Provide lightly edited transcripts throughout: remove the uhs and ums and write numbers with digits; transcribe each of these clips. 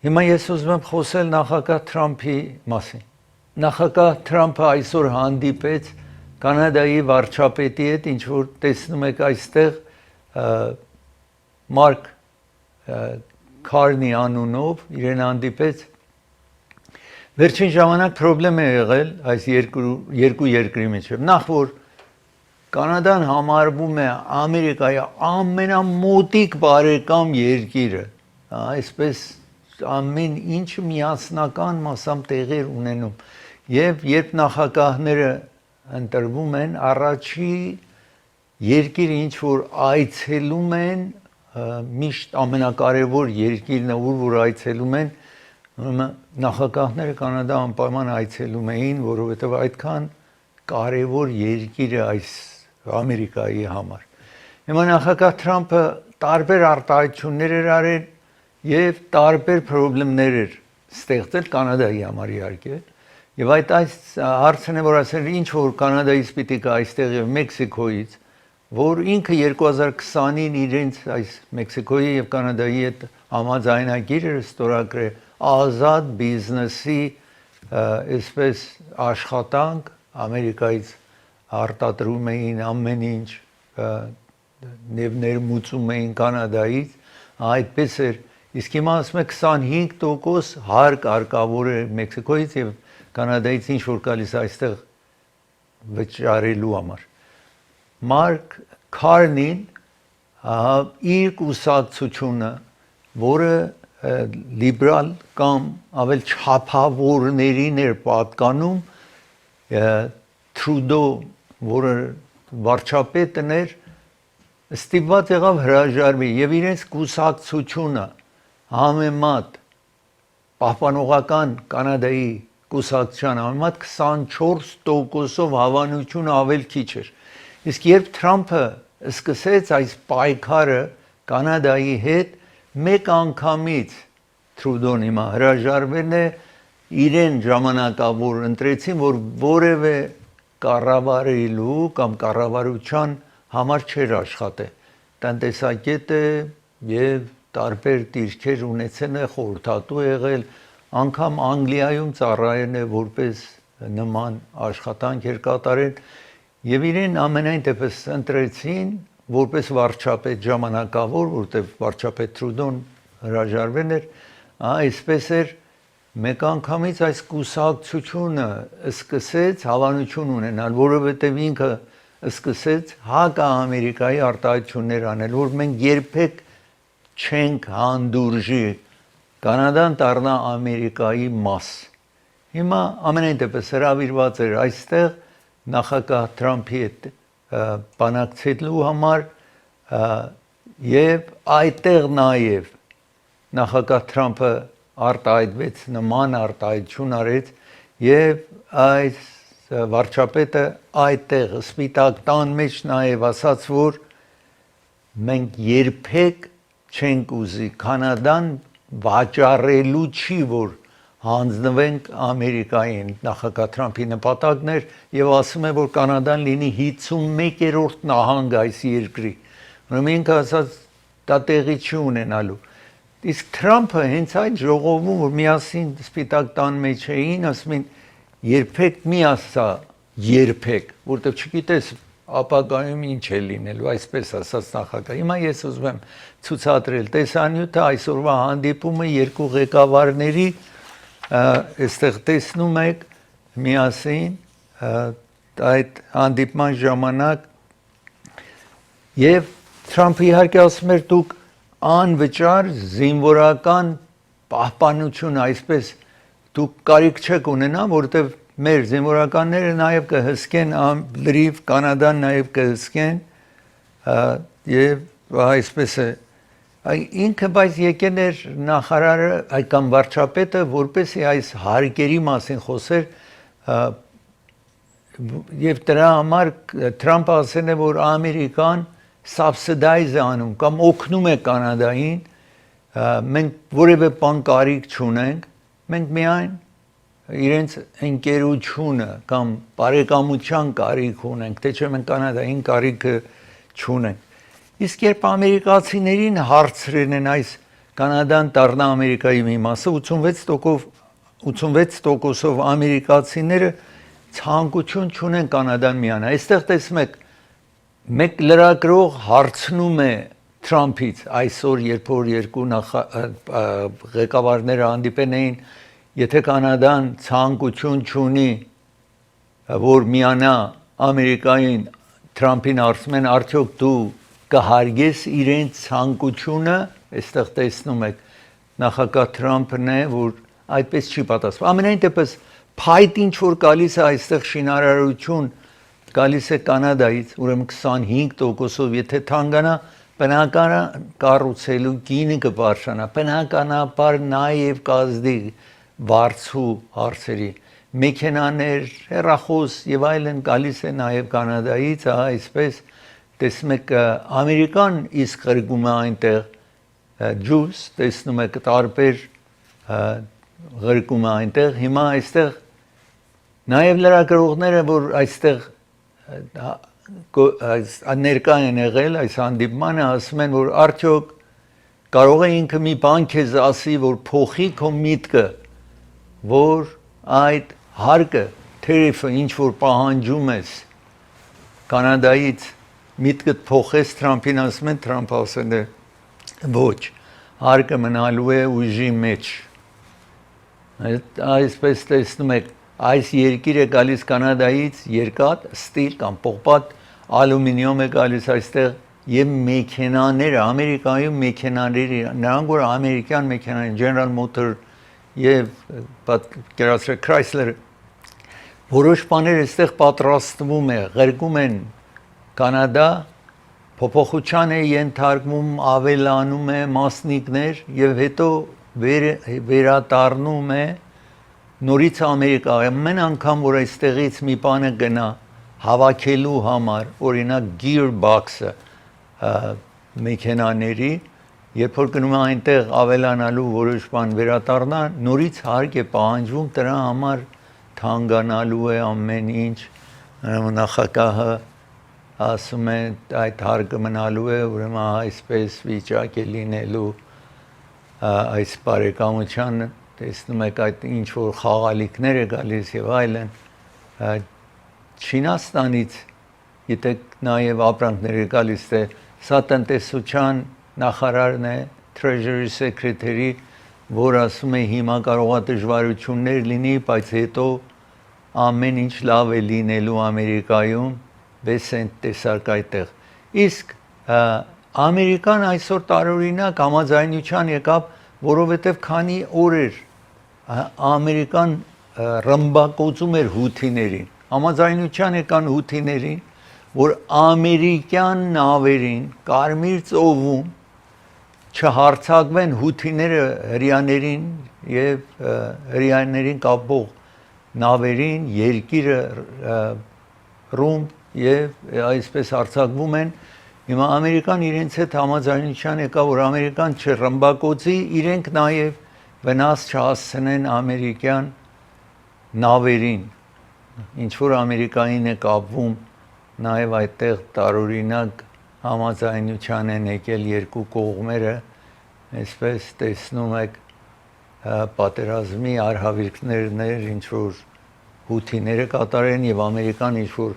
Հիմա ես ուզում եմ խոսել նախագահ Թրամփի մասին։ Նախագահ Թրամփը այսօր հանդիպեց Կանադայի վարչապետի հետ, ինչ որ տեսնում եք այստեղ Մարկ Քարնի անունով իրեն հանդիպեց։ Վերջին ժամանակ խնդրեմ է եղել այս երկու երկրի միջև։ Նախ որ Կանադան համարվում է Ամերիկայի ամենամոտիկ բարեկամ երկիրը, այսպես ամեն ինչ միասնական մասամբ տեղեր ունենում, եւ երբ նախագահները ընտրվում են, առաջի երկիրը ինչ որ այցելում են, միշտ ամենակարևոր երկիրն է, որ այցելում են, նախագահները Կանադա անպայման այցելում էին, որովհետև այդքան կարևոր երկիր է այս Ամերիկայի համար։ Հիմա նախագահ Թրամփը տարբեր արտահայտություններ էր արել եւ տարբեր խնդիրներ էր ստեղծել Կանադայի համար իհարկե։ Եվ այդ հարցն է, որ ասել ինչ որ Կանադայից պիտի գա այստեղ եւ Մեքսիկոից, որ ինքը 2020-ին իրենց այս Մեքսիկոյի եւ Կանադայի հետ համաձայնագիրը ստորագրել ազատ բիզնեսի այսպես աշխատանք Ամերիկայից արտադրում էին ամեն ինչ եւ ներմուծում էին Կանադայից, այդպես էր։ Իսկ հիմա ասում է 25% հարկ արկավոր է Մեքսիկոյից եւ Կանադայից ինչ որ գալիս այստեղ վճարելու համար։ Մարկ Քարնին իր կուսակցությունը, որը լիբերալ կամ ավել չափավորներին էր պատկանում, Թրուդո, որը վարչապետն էր, ստիպված եղավ հրաժարվի եւ իրենց կուսակցությունը համեմատ պահպանողական Կանադայի կուսակցության համեմատ 24%-ով հավանությունը ավել քիչ էր։ Իսկ երբ Թրամփը սկսեց այս պայքարը Կանադայի հետ, մեկ անգամից Թրուդոն հիմա հրաժարվել է, իրեն ժամանակավոր ընտրեցին, որ որևէ կառավարելու կամ կառավարության համար չէր աշխատել։ Տնտեսագետ է եւ տարբեր դիրքեր ունեցել է, խորհրդատու եղել, անգամ Անգլիայում ծառայել է որպես նման աշխատանք էր կատարել եւ իրեն ամենայն դեպս ընտրեցին որպես վարչապետ ժամանակավոր, որտեղ վարչապետ Թրուդոն հրաժարվել էր, այսպես էր մեկ անգամից այս կուսակցությունը սկսեց հավանություն ունենալ, որովհետև ինքը սկսեց հակա-ամերիկայի արտահայտություններ անել, որ մենք երբեք չենք հանդուրժի Կանադան դառնա Ամերիկայի մաս։ Հիմա ամենայն դեպս հրավիրված էր այստեղ նախագահ Թրամփի հետ բանակցելու համար եւ այդտեղ նաեւ նախագահ Թրամփը արտահայտվեց, նման արտահայտություն արեց եւ այս վարչապետը այդտեղ Սպիտակ տան մեջ նաեւ ասաց, որ մենք երբեք չենք ուզի Կանադան վաճառելու չի, որ հանձնվենք Ամերիկային, նախագահ Թրամփի նպատակն էր եւ ասում է, որ Կանադան լինի 51-րդ նահանգ այս երկրի։ Ուրեմն ինքը ասաց դա տեղի չի ունենալու։ Իսկ Թրամփը հենց այդ ժողովում, որ միասին Սպիտակ տան մեջ էին, ասում են երբեք մի ասա երբեք, որտեղ չգիտես ապագայում ինչ է լինելու, այսպես ասաց նախագահ։ Հիմա ես ուզում եմ ցուցադրել տեսանյութը այսօրվա հանդիպումը երկու ղեկավարների, այստեղ տեսնում եք միասին այդ հանդիպման ժամանակ եւ Թրամփը իհարկե ասում էր դուք անվճար զինվորական պահպանություն, այսպես դուք կարիք չեք ունենա, որովհետև մեր զինվորականները նաև կհսկեն լրիվ Կանադան նաև կհսկեն եւ այսպես է ինքը բայց եկել էր նախարարը այ կամ վարչապետը որպեսի այս հարկերի մասին խոսեր եւ դրա համար Թրամփը ասել է որ Ամերիկան subsidize անում կամ օգնում է Կանադային, մենք որևէ բան կարիք չունենք, մենք միայն իրենց ընկերությունը կամ բարեկամության կարիք ունենք, թե չէ մենք Կանադային կարիքը չունենք։ Իսկ երբ ամերիկացիներին հարցրեն են այս Կանադան դառնա Ամերիկայի մի մասը, 86%-ով ամերիկացիները ցանկություն չունեն Կանադան միանա։ Այստեղ տեսնում եք, մեկ լրագրող հարցնում է Թրամփից այսօր, երբ որ երկու ղեկավարները հանդիպեն էին, եթե Կանադան ցանկություն չունի, որ միանա Ամերիկային, Թրամփին հարցում են, արդյոք դու կհարգես իրենց ցանկությունը, այստեղ տեսնում եք նախագահ Թրամփն է, որ այդպես չի պատասխանում։ Ամենայն դեպս փայտ ինչ որ գալիս է այստեղ շինարարություն, գալիս է Կանադայից, ուրեմն 25%-ով, եթե թանկանա, բնական կառուցելու գինը կբարձրանա, բնականաբար նաև կազդի վարձու հարցերի, մեքենաներ, հեռախոս եւ այլն գալիս է նաև Կանադայից, այսպես տեսնում եք ամերիկան իսկ ղրգում է այնտեղ ջուս, տեսնում եք տարբեր ղրգում է այնտեղ, հիմա այստեղ նաև լրագրողները, որ այստեղ ներկա են եղել այս հանդիպմանը, ասում են, որ արդյոք կարող է ինքը մի բան քեզ ասի, որ փոխի քո միտքը, որ այդ հարկը, թերիֆը, ինչ որ պահանջում ես Կանադայից, միտքդ փոխես, Թրամփին ասում են, Թրամփը ասել է ոչ, հարկը մնալու է ուժի մեջ։ Այսպես տեսնում եք, այս երկիրը գալիս Կանադայից երկաթ, ստիլ կամ պողպատ, ալումինիում է գալիս այստեղ եւ մեքենաները, Ամերիկայում մեքենաների, նրանք որ ամերիկյան մեքենաներ, General Motor եւ պատկերացրեք Chrysler, որոշ բաներ այստեղ պատրաստվում է, ղրգում են Կանադա, փոփոխության է ենթարկվում, ավելանում է մասնիկներ եւ հետո վերադառնում է նորից Ամերիկա, ամեն անգամ որ այստեղից մի բանը գնա հավաքելու համար, օրինակ gearbox-ը մեքենաների, երբ որ գնում է այնտեղ ավելանալու որոշ բան վերադառնա, նորից հարկ է պահանջվում, դրա համար թանկանալու է ամեն ինչ, նախագահը ասում է այդ հարկը մնալու է, ուրեմն այսպես վիճակ է լինելու այս բարեկամությանը, տեսնում եք այդ ինչ որ խաղալիքներ է գալիս եւ այլն, Չինաստանից, եթե նաև ապրանքներ է գալիս է, սա տնտեսության նախարարն է, Treasury Secretary, որ ասում է հիմա կարող է դժվարություններ լինի, բայց հետո ամեն ինչ լավ է լինելու Ամերիկայում, վես են տեսակ այդտեղ։ Իսկ Ամերիկան այսօր տարօրինակ համաձայնության եկավ, որովհետև քանի օր էր Ամերիկան ռմբակոծում էր հութիներին, համաձայնության եկան հութիներին, որ ամերիկյան նավերին Կարմիր ծովում չհարձակվեն հութիները հրեաներին եւ հրեաներին կապող նավերին, երկիրը ռումբ եւ այսպես հարձակվում են։ Հիմա Ամերիկան իրենց հետ համաձայնության եկա, որ Ամերիկան չռմբակոծի, իրենք նաեւ վնաս չհասցնեն ամերիկյան նավերին, ինչ որ Ամերիկային է կապվում, նաև այդտեղ տարօրինակ համաձայնության են եկել երկու կողմերը, այսպես տեսնում եք պատերազմի արհավիրքներն էր, ինչ որ հութիները կատարեն եւ Ամերիկան ինչ որ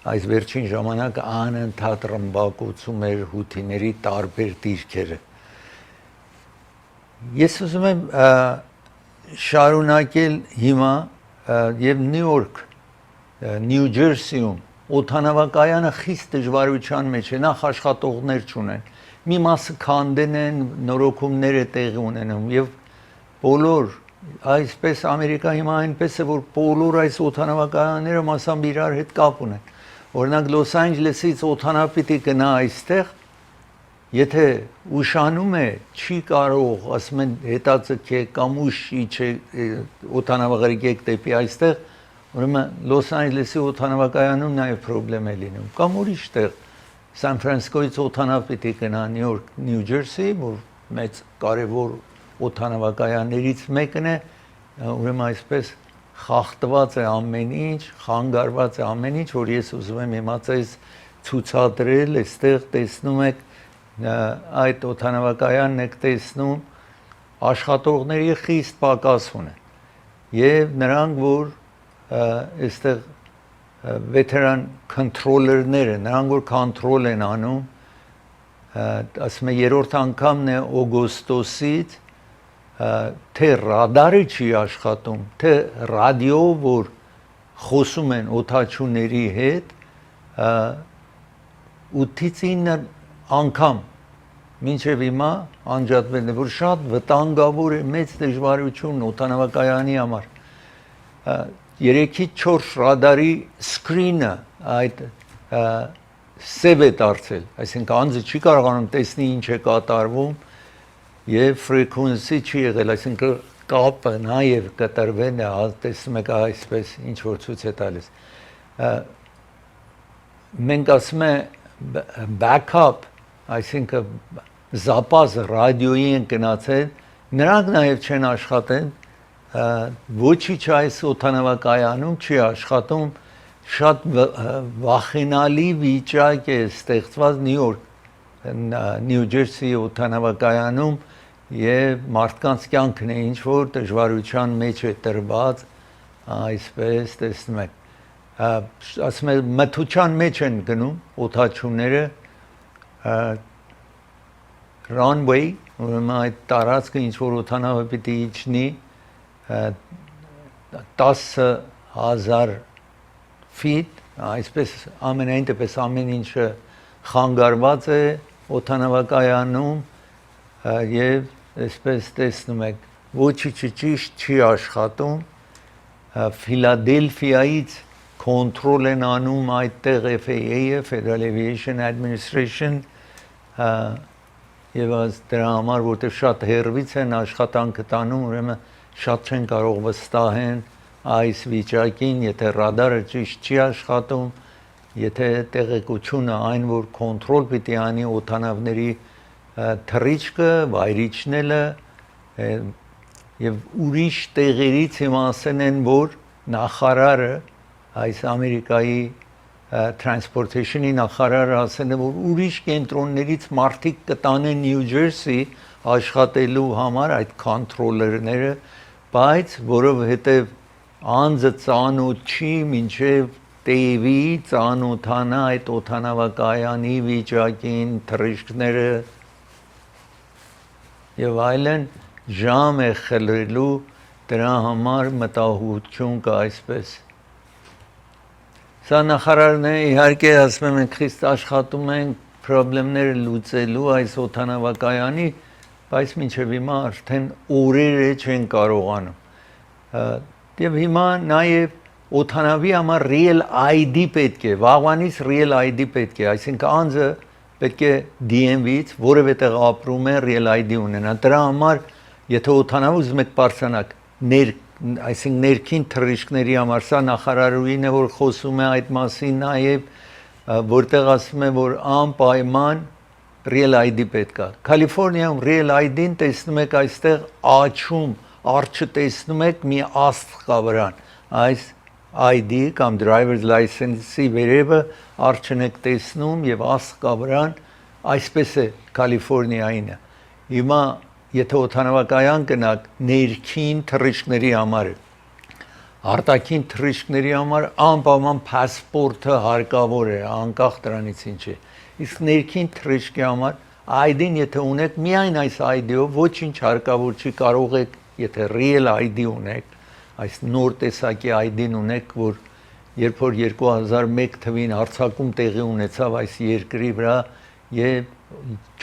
այս վերջին ժամանակ անընդհատ ռմբակոծում էր հութիների տարբեր դիրքերը։ Ես ուզում եմ շարունակել հիմա եւ Նյու Յորք, Նյու Ջերսիում օդանավակայանը խիստ դժվարության մեջ է, նախ աշխատողներ չունեն, մի մասը քանդեն են, նորոգումներ է տեղի ունենում եւ բոլոր այսպես Ամերիկա հիմա այնպես է, որ բոլոր այս օդանավակայանները մասամբ իրար հետ կապ ունեն։ Օրինակ Լոս Անջելեսից օդանավ պիտի գնա այստեղ, եթե ուշանում է, չի կարող, ասում են հետաձգեք կամ ուշ իջեք օդանավակայեք դեպի այստեղ, ուրեմն Լոս Անջելեսի օդանավակայանում նաև պրոբլեմ է լինում, կամ ուրիշտեղ Սան Ֆրանցիսկոից օդանավ պիտի գնա Նյու Յորք, Նյու Ջերսի, որ մեծ կարևոր օդանավակայաններից մեկն է, ուրեմն այսպես խախտված է ամեն ինչ, խանգարված է ամեն ինչ, որ ես ուզում եմ հիմա ցույց ցուցադրել, այստեղ տեսնում եք այդ օդանավակայանն եք տեսնում, աշխատողների խիստ պակաս ունեն եւ նրանք որ այստեղ veteran controller-ները նրանք որ control են անում ասում եմ երրորդ անգամն է օգոստոսից թե ռադարը չի աշխատում թե ռադիո որ խոսում են օդաչուների հետ 8-ից 9 անգամ մինչև հիմա անջատվել է որ շատ վտանգավոր է մեծ դժվարություն օդանավակայանի համար 3-ից 4 ռադարի սկրինը այդ սև է դարձել այսինքն անձը չի կարողանում տեսնի ինչ է կատարվում եւ frequency չի եղել այսինքն կապը նաեւ կտրվել է տեսնում եք այսպես ինչ որ ցույց է տալիս մենք ասում ենք backup այսինքն զապազ ռադիոյի են գնացել նրանք նաեւ չեն աշխատեն ոչինչ այս օդանավակայանում չի աշխատում շատ վախենալի վիճակ է ստեղծված Նյու Ջերսի օդանավակայանում եւ մարդկանց կյանքն է ինչ որ դժվարության մեջ է տրված այսպես տեսնում եք ասում եմ մթության մեջ են գնում օդաչուները runway ուրեմն այդ տարածքը ինչ որ օդանավը պիտի իջնի 10,000 feet այսպես ամենայն դեպս ամեն ինչը խանգարված է օդանավակայանում եւ այսպես տեսնում եք ոչինչ ճիշտ չի աշխատում Ֆիլադելֆիայից կոնտրոլ են անում այդտեղ FAA-ը Federal Aviation Administration եւ դրա համար որտեղ շատ հերվից են աշխատանքը տանում ուրեմն շատ չեն կարող վստահեն այս վիճակին եթե ռադարը ճիշտ չի աշխատում եթե տեղեկությունը այն որ կոնտրոլ պիտի անի օդանավների թռիչքը վայրիչնելը եւ ուրիշ տեղերից իմացել են որ նախարարը այս Ամերիկայի transportation-ի նախարարը ասել է որ ուրիշ կենտրոններից մարդիկ կտանեն Նյու Ջերսի աշխատելու համար այդ կոնտրոլերները բայց որովհետեւ անձը ծանոթ չի մինչև տեվի ծանոթանա այդ օդանավակայանի վիճակին թռիչքները եւ այլն ժամ է խլելու դրա համար մտահոգություն կա այսպես Սա նախարարն է իհարկե ասում եմ մենք խիստ աշխատում ենք խնդիրները լուծելու այս օդանավակայանի բայց մինչև հիմա արդեն օրերը չեն կարողանում եւ հիմա նաեւ օդանավի համար real ID պետք է վաղվանից real ID պետք է այսինքն անձը պետք է DMV-ից որևէ տեղ ապրում է real ID ունենա դրա համար եթե օդանավ ուզում եք բարձրանաք այսինքն ներքին թռիչքների համար սա նախարարուին է որ խոսում է այդ մասին նաև որտեղ ասում է որ անպայման real ID պետք է Կալիֆոռնիայում real ID-ն տեսնում եք այստեղ աչում արջը տեսնում եք մի աստղ վրան այս ID կամ driver's license-ի վերևը արջն եք տեսնում եւ աստղ վրան այսպես է Կալիֆոռնիայինը հիմա Եթե օդանավակայան գնաք ներքին թռիչքների համար արտաքին թռիչքների համար անպայման փասպորտը հարկավոր է անկախ դրանից ինչ է իսկ ներքին թռիչքի համար ID-ն եթե ունեք միայն այս ID-ով ոչինչ հարկավոր չի կարող եք եթե real ID ունեք այս նոր տեսակի ID-ն ունեք որ երբ որ 2001 թվին արձակում տեղի ունեցավ այս երկրի վրա եւ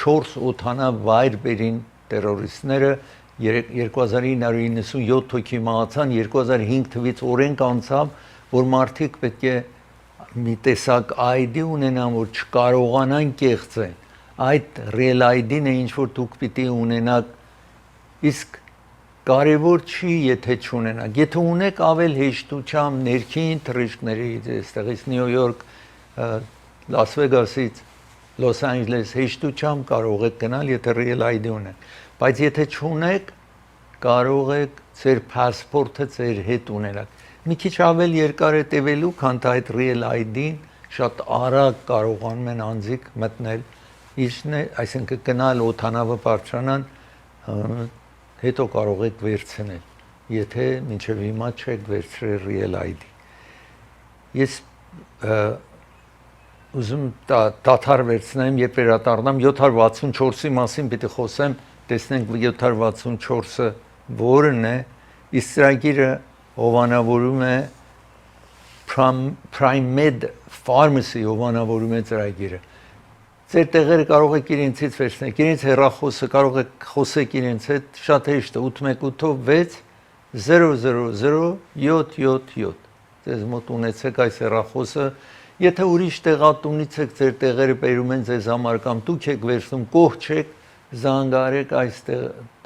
4 օդանավ վայր բերին Տերորիստները 2997 հոգի մահացան 2005 թվից օրենք անցավ որ մարդիկ պետք է մի տեսակ ID ունենան որ չկարողանան կեղծեն այդ real ID-ն է ինչ որ դուք պիտի ունենաք իսկ կարևոր չի եթե չունենաք եթե ունեք ավել հեշտությամբ ներքին թռիչքների այստեղից Նյու Յորք Լաս Վեգասից Լոս Անջելես հեշտությամբ կարող եք գնալ եթե real ID ունեք բայց եթե չունեք կարող եք ձեր փասպորտը ձեր հետ ունենալ մի քիչ ավել երկար է տևելու քան այդ real ID-ն շատ արագ կարողանում են անձիկ մտնել իսն է այսինքն գնալ օդանավը բարձրանան հետո կարող եք վերցնել, եթե մինչև հիմա չեք վերցրել Real ID։ Ես ուզում դադար վերցնեմ, երբ վերադառնամ 764-ի մասին պիտի խոսեմ, տեսնենք 764-ը որն է, իսկ ծրագիրը հովանավորում է Prime-Med Pharmacy հովանավորում է ծրագիրը։ Ձեր տեղերը կարող եք իրենցից վերցնել, իրենց հեռախոսը կարող եք խոսեք իրենց հետ, շատ հեշտ է 818-6 000 Ձեզ մոտ ունեցեք այս հեռախոսը, եթե ուրիշ տեղատունից եք ձեր տեղերը բերում են ձեզ համար կամ դուք եք վերցնում կողջ եք, զանգարեք այս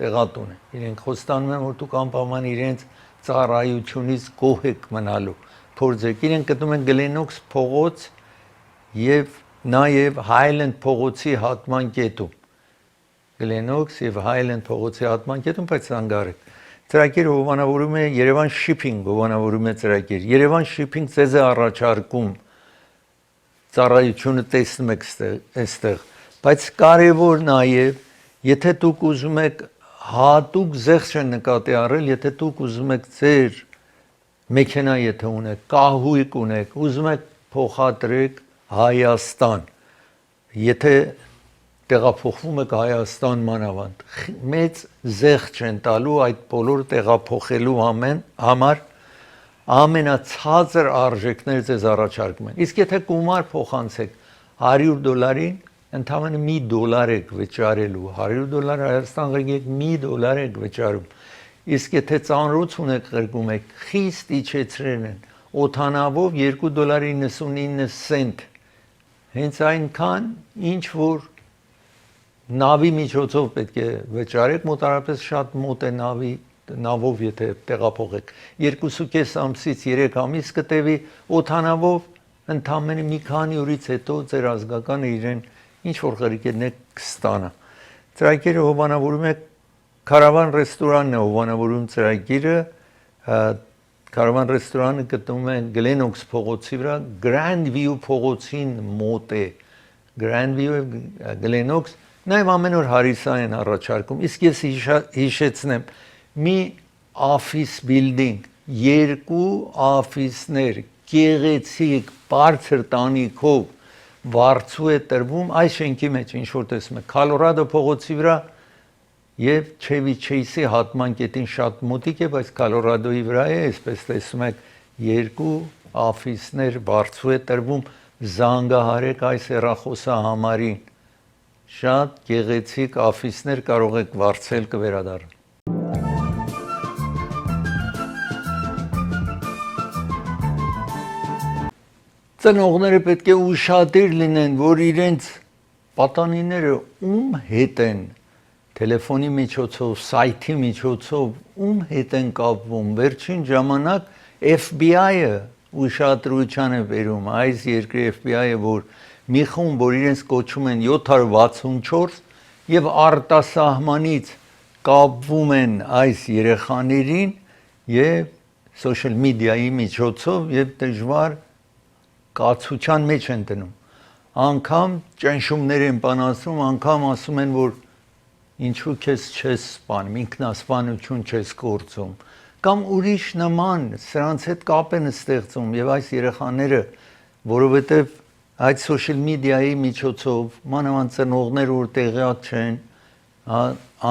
տեղատունը։ Իրենք խոստանում են, որ դուք անպայման իրենց ծառայությունից գոհ եք մնալու։ Փորձեք, իրենք գտնում են Գլենոքս փողոց եւ նաև Highland փողոցի հատման կետում։ Գլենոքս եւ Highland փողոցի հատման կետում, բայց զանգարեք։ Ծրագիրը հովանավորում է Երևան Shipping հովանավորում է ծրագիր։ Երևան Shipping ձեզ է առաջարկում ծառայությունը տեսնում եք այստեղ, բայց կարևոր նաև, եթե դուք ուզում եք հատուկ զեղչ են նկատի առել, եթե դուք ուզում եք ձեր մեքենա եթե ունեք, կահույք ունեք, ուզում եք փոխադրեք Հայաստան, եթե տեղափոխվում եք Հայաստան մանավանդ, մեծ զեղչ են տալու այդ բոլոր տեղափոխելու համար ամենացածր արժեքներ ձեզ առաջարկում են։ Իսկ եթե գումար փոխանցեք $100-ին, ընդամենը $1 եք վճարելու, $100 Հայաստան ղրգեք $1 եք վճարում։ Իսկ եթե ծանրոց ունեք ղրգում եք, խիստ իջեցրել են, օդանավով $2.99 հենց այնքան, ինչ որ նավի միջոցով պետք է վճարեք, մոտարապես շատ մոտ է նավով եթե տեղափոխեք 2.5 ամսից 3 ամիս կտևի, օդանավով ընդամենը մի քանի օրից հետո ձեր ազգականը իրեն ինչ որ ղրգերն է կստանա։ Ծրագիրը հովանավորում է Կարավան ռեստորանն է հովանավորում ծրագիրը, Կարավան ռեստորանը գտնվում է Գլենոքս փողոցի վրա, Grand View փողոցին մոտ է, Grand View Գլենոքս, նաև ամեն օր հարիսան են առաջարկում, իսկ ես հիշեցնեմ, մի office building, 2 office-ներ, գեղեցիկ, բարձր տանիքով, վարձու է տրվում այս շենքի մեջ, ինչ որ տեսնում եք, Քոլորադո փողոցի վրա եւ Chevy Chase-ի հատման կետին շատ մոտիկ է, բայց Քոլորադոյի վրա է, այսպես տեսնում եք, 2 office-ներ բարձու է տրվում, զանգահարեք այս հեռախոսը համարին։ Շատ գեղեցիկ office-ներ կարող եք վարձել կվերադառնան։ Ծնողները պետք է ուշադիր լինեն, որ իրենց պատանիները ում հետ են տելեֆոնի միջոցով, սայթի միջոցով, ում հետ են կապվում։ Վերջին ժամանակ FBI-ը ուշադրության է բերում, այս երկրի FBI-ը, որ մի խումբ, որ իրենց կոչում են 764 եւ արտասահմանից կապվում են այս երեխաներին եւ social media-ի միջոցով եւ դժվար կացության մեջ են դնում։ Անգամ ճնշումներ են բանացնում, անգամ ասում են, որ ինչու քեզ չես սպանում, ինքնասպանություն չես գործում, կամ ուրիշ նման սրանց հետ կապ են ստեղծում եւ այս երեխաները, որովհետեւ այդ social media-ի միջոցով մանավանդ ծնողներ որ տեղյակ չեն,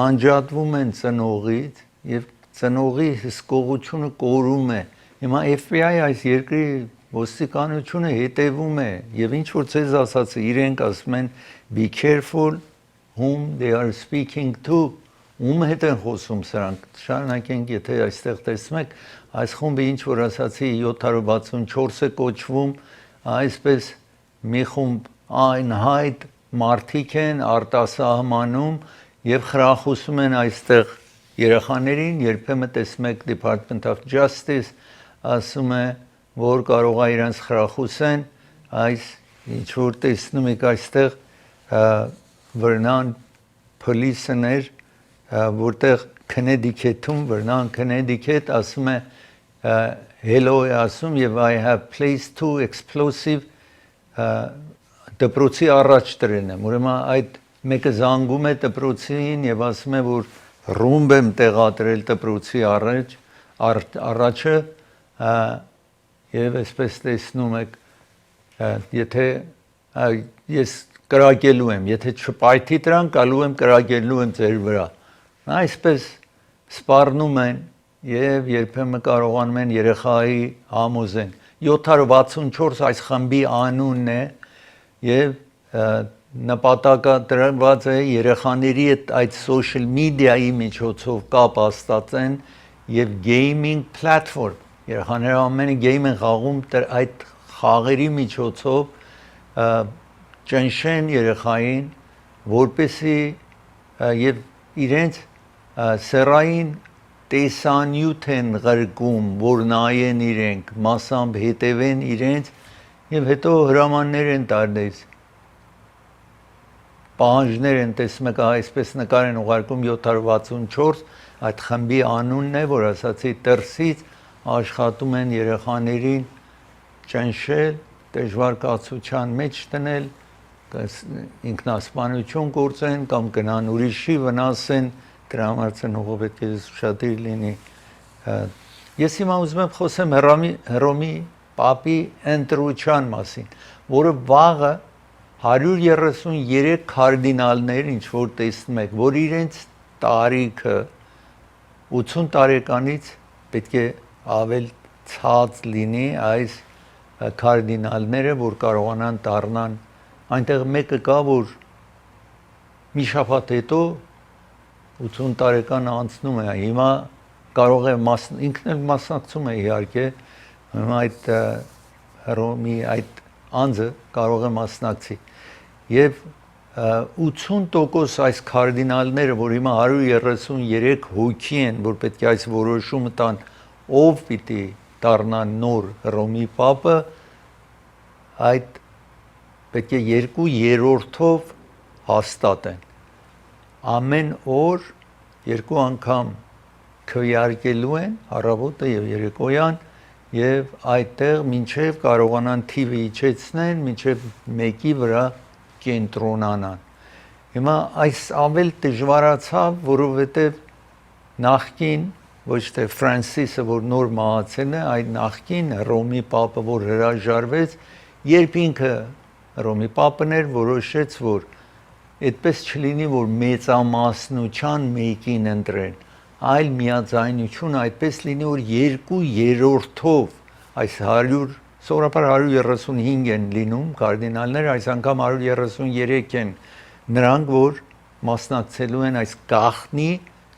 անջատվում են ծնողից եւ ծնողի հսկողությունը կորում է։ Հիմա FBI այս երկրի ոստիկանությունը հետևում է եւ ինչ որ ցեզ ասացի, իրենք ասում են be careful whom they are speaking to, ում հետ են խոսում սրանք։ Շարունակենք, եթե այստեղ տեսնում եք, այս խումբը ինչ որ ասացի 764 է կոչվում, այսպես մի խումբ այնհայտ մարդիկ են արտասահմանում եւ խրախուսում են այստեղ երեխաներին, երբեմն տեսնում եք Department of Justice ասում է, որ կարող է իրենց խրախուսեն, այս ինչ որ տեսնում եք այստեղ Vernon police-ներ, որտեղ Connecticut-ում, Vernon Connecticut ասում է hello է ասում եւ I have placed 2 explosive դպրոցի առաջ դրել եմ, ուրեմն այդ մեկը զանգում է դպրոցին եւ ասում է, որ ռումբ եմ տեղադրել դպրոցի առաջը եւ այսպես տեսնում եք եթե ես կրակելու եմ եթե չպայթի դրան գալու եմ կրակելու եմ ձեր վրա այսպես սպառնում են եւ երբեմն կարողանում են երեխայի համոզեն 764 այս խմբի անունն է եւ նպատակը դրված է երեխաների այդ social media-ի միջոցով կապ հաստատեն եւ gaming platform երեխաները ամենը game են խաղում այդ խաղերի միջոցով ճնշեն երեխային որպեսի եւ իրենց սերային տեսանյութ են ղրկում որ նայեն իրենք մասամբ հետևեն իրենց եւ հետո հրամաններ են տալիս պահանջներ են տեսնում եք այսպես նկար են ուղարկում 764 այդ խմբի անունն է որ ասացի դրսից աշխատում են երեխաներին ճնշել դժվար կացության մեջ դնել ինքնասպանություն գործեն կամ գնան ուրիշի վնասեն դրա համար ծնողը պետք է ուշադիր լինի ես հիմա ուզում եմ խոսեմ Հռոմի Պապի ընտրության մասին որը վաղը 133 կարդինալներ ինչ որ տեսնում եք որ իրենց տարիքը 80 տարեկանից պետք է ավել ցած լինի այս կարդինալները որ կարողանան դառնան այնտեղ մեկը կա որ մի շաբաթ հետո 80 տարեկան անցնում է հիմա կարող է ինքն էլ մասնակցում է իհարկե հիմա այդ Հռոմի այդ անձը կարող է մասնակցի եւ 80% այս կարդինալները որ հիմա 133 հոգի են որ պետք է այս որոշումը տան ով պիտի դառնա նոր Հռոմի Պապը այդ պետք է 2/3-ով հաստատեն ամեն օր երկու անգամ քվեարկելու են առավոտը եւ երեկոյան եւ այդտեղ մինչեւ կարողանան թիվը իջեցնեն մինչեւ մեկի վրա կենտրոնանան հիմա այս ավել դժվարացավ որովհետեւ նախքին ոչ թե Ֆրանսիսը որ նոր մահացել է այդ նախքին Հռոմի Պապը որ հրաժարվեց երբ ինքը Հռոմի Պապն էր որոշեց որ այդպես չլինի որ մեծամասնության մեկին ընտրեն այլ միաձայնություն այդպես լինի որ 2/3-ով այս 100 սովորաբար 135 են լինում կարդինալներ այս անգամ 133 են նրանք որ մասնակցելու են այս գաղտնի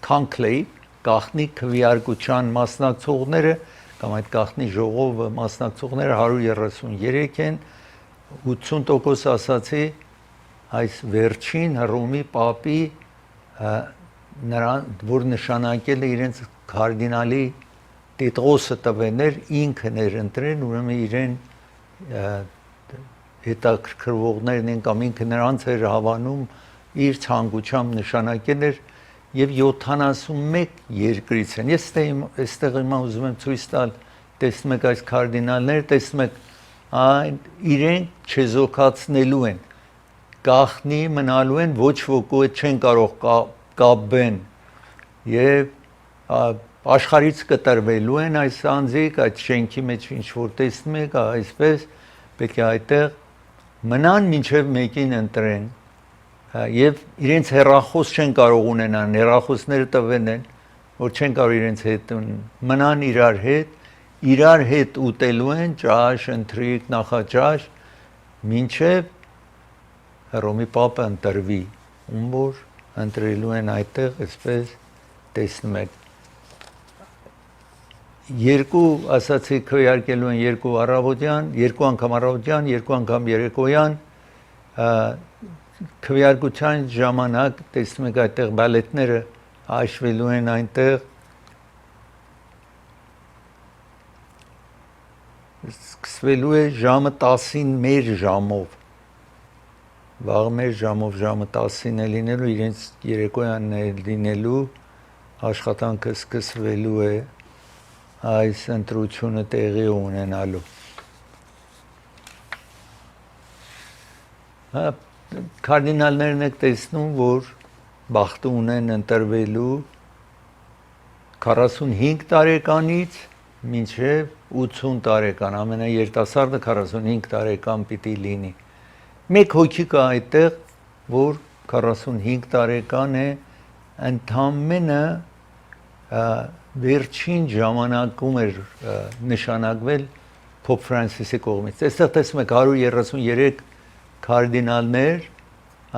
conclave գաղտնի քվեարկության մասնակցողները կամ այդ գաղտնի ժողովը մասնակցողները 133 են 80% ասացի այս վերջին Հռոմի Պապի նրան որ նշանակել է իրենց կարդինալի տիտղոսը տվեներ ինքն էր ընտրեն ուրեմն իրեն հետաքրքրվողներն են կամ ինքը նրանց էր հավանում իր ցանկությամբ նշանակել էր եւ 71 երկրից են ես այստեղ հիմա ուզում եմ ցույց տալ տեսնում եք այս կարդինալներ տեսնում եք այն իրենք չեզոքացնելու են գաղտնի մնալու են ոչ ոք չեն կարող կապեն եւ աշխարհից կտրվելու են այս անձիկ այդ շենքի մեջ ինչ որ տեսնում եք այսպես պետք է այդտեղ մնան մինչեւ մեկին ընտրեն եւ իրենց հեռախոս չեն կարող ունենան հեռախոսները տվեն են որ չեն կարող իրենց հետ մնան իրար հետ ուտելու են ճաշ ընթրիք նախաճաշ մինչեւ Հռոմի Պապը ընտրվի ում որ ընտրելու են այդտեղ այսպես տեսնում եք երկու ասացի քվեարկելու են երկու առավոտյան երկու անգամ առավոտյան երկու անգամ երեկոյան քվեարկության ժամանակ տեսնում եք այդտեղ բալետները հաշվելու են այնտեղ սկսվելու է ժամը 10-ին մեր ժամով վաղ մեր ժամով ժամը 10-ին է լինելու իրենց երեկոյանն է լինելու աշխատանքը սկսվելու է այս ընտրությունը տեղի ունենալու Կարդինալներն եք տեսնում, որ բախտը ունեն ընտրվելու 45 տարեկանից մինչև 80 տարեկան, ամենաերիտասարդը 45 տարեկան պիտի լինի։ Մեկ հոգի կա այդտեղ, որ 45 տարեկան է, ընդամենը վերջին ժամանակում էր նշանակվել Փոփ Ֆրանսիսի կողմից։ Այստեղ տեսնում եք 133 կարդինալներ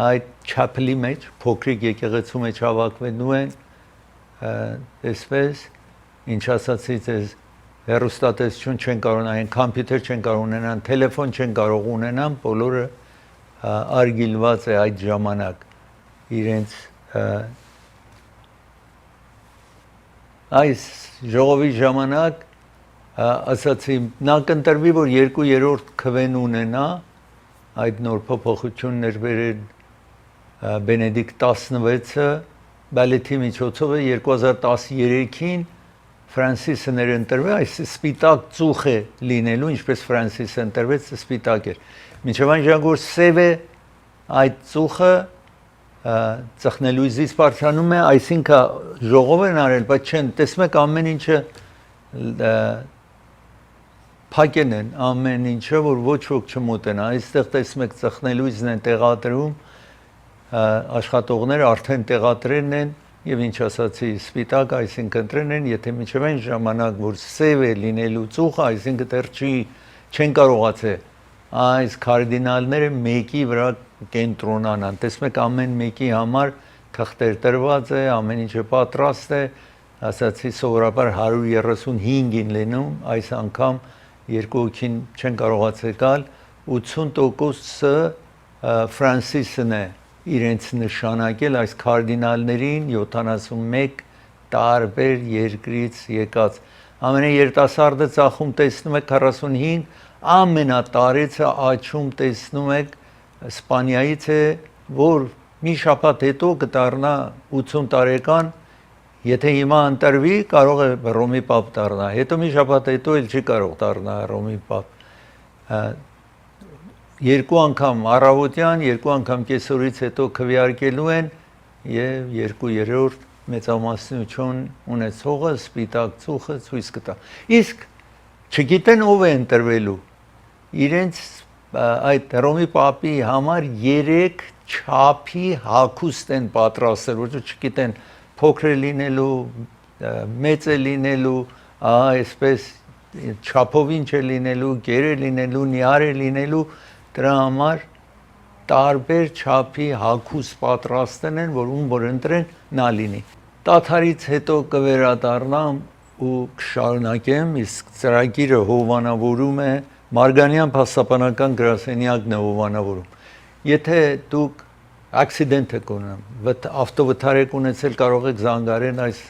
այդ չապելի մեջ, փոքրիկ եկեղեցու մեջ հավաքվելու են, այսպես, ինչ ասացի ձեզ, հեռուստատեսություն չեն կարող ունենան, համբյուտեր չեն կարող ունենան, տելեֆոն չեն կարող ունենան, բոլորը արգիլված է այդ ժամանակ իրենց այս ժողովի ժամանակ ասացի նա կընտրվի, որ 2/3 քվեն ունենա այդ նոր փոփոխություններ վերել Բենեդիկտ 16-ը բալետի միջոցով 2013-ին Ֆրանսիսը ներընտրվի, այս սպիտակ ծուխ է լինելու, ինչպես Ֆրանսիսը ընտրվեց, սպիտակ էր։ Մինչև այն ժամանակ որ սև է այդ ծուխը ծխնելույզից բարձրանում է, այսինքն ժողով են արել, բայց չեն, տեսնում եք ամեն ինչը փակեն են, ամեն ինչը, որ ոչ ոք չմոտենա, այստեղ տեսնում եք ծխնելույզն են տեղադրում, աշխատողները արդեն տեղադրեն են եւ ինչ ասացի, սպիտակ, այսինքն ընտրեն են, եթե մինչև այն ժամանակ, որ սև է լինելու ծուխը, այսինքն դեռ չեն կարողացել այս կարդինալները մեկի վրա կենտրոնանան, տեսնում եք ամեն մեկի համար թղթեր տրված է, ամեն ինչը պատրաստ է, ասացի սովորաբար 135-ին լինում, այս անգամ երկու հոգին չեն կարողացել գալ, 80%-ը Ֆրանսիսն է իրենց նշանակել այս կարդինալներին 71 տարբեր երկրից եկած ամենաերիտասարդը ծախում տեսնում եք 45 ամենատարեցը աճում տեսնում եք Իսպանիայից է որ մի շաբաթ հետո կդառնա 80 տարեկան եթե հիմա ընտրվի կարող է Ռոմի պապ դառնա հետո մի շաբաթ հետո էլ չի կարող դառնա Ռոմի պապ երկու անգամ առավոտյան, երկու անգամ կեսօրից հետո քվեարկելու են եւ 2/3 մեծամասնություն ունեցողը սպիտակ ծուխը ցույց կտա։ Իսկ չգիտեն ով է ընտրվելու։ Իրենց այդ Ռոմի պապի համար 3 չափի հագուստ են պատրաստել, որ չգիտեն փոքր լինելու, մեծ լինելու, այսպես չափով ինչ է լինելու, գեր է լինելու, նիար է լինելու դրա համար տարբեր չափի հագուստ պատրաստեն են, որ ում որ ընտրեն նա լինի։ Տաթարից հետո կվերադառնամ ու կշարունակեմ, իսկ ծրագիրը հովանավորում է Մարգանյան փաստաբանական գրասենյակն է հովանավորում։ Եթե դուք ակսիդենտ եք ունենում, ավտովթար եք ունեցել, կարող եք զանգարել այս